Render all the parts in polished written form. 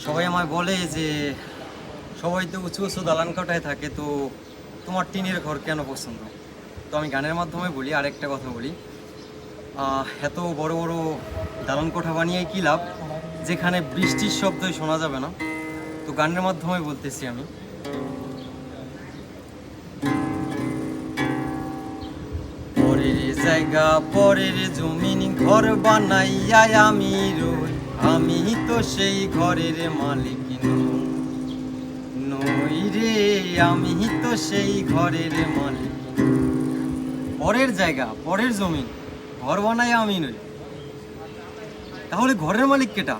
সবাই আমায় বলে যে সবাই তো উঁচু উঁচু দালান কোঠায় থাকে, তো তোমার টিনের ঘর কেন পছন্দ? তো আমি গানের মাধ্যমে বলি, আরেকটা কথা বলি, এত বড় বড় দালান কোঠা বানিয়ে কী লাভ যেখানে বৃষ্টির শব্দই শোনা যাবে না। তো গানের মাধ্যমে বলতেছি আমি, পরের জায়গা পরের জমিন ঘর বানাইয়া আমি রই, আমি তো সেই ঘরের মালিক নই রে, আমি তো সেই ঘরের মালিক। পরের জায়গা পরের জমিন ঘর বানাই আমি নই, তাহলে ঘরের মালিক কেটা?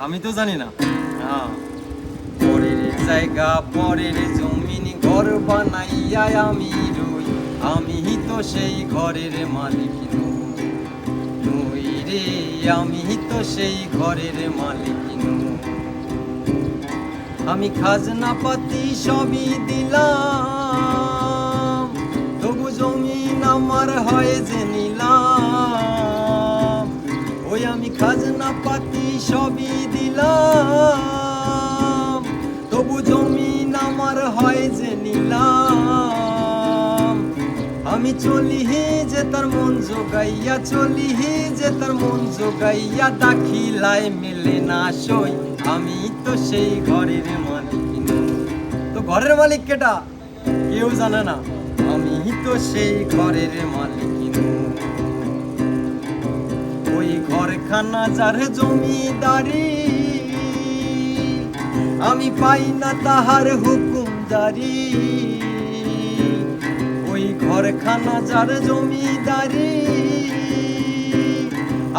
আমি তো জানি না। হ্যাঁ, পরের জায়গা পরের জমিন ঘর বানাইয়া আমি রই, আমি তো সেই ঘরের মালিক নই রে, আমি তো সেই ঘরের মালিক নই। আমি খাজনা পাতি সবই দিলাম, তবু জমিন আমার হয় যে নিলাম। ওই আমি খাজনা পাতি সবই দিলাম, তবু জমিন আমার হয় যে নিলাম। আমি চলিহি যে তার মন জোগাইয়া, চলিহি যে তার মন জোগাইয়া, দাখিলায় মেলে না সই, আমি তো সেই ঘরের মালিক নই। তো ঘরের মালিক কেটা? কেউ জানে না, আমি তো সেই ঘরের মালিক নই। ওই ঘরখানা যার জমিদারি, আমি পাই না তাহার হুকুমদারি। ওই ঘরখানা যার জমিদারি,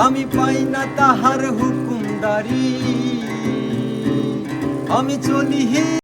আমি পাই না তাহার হুকুমদারি। আমি চলিহি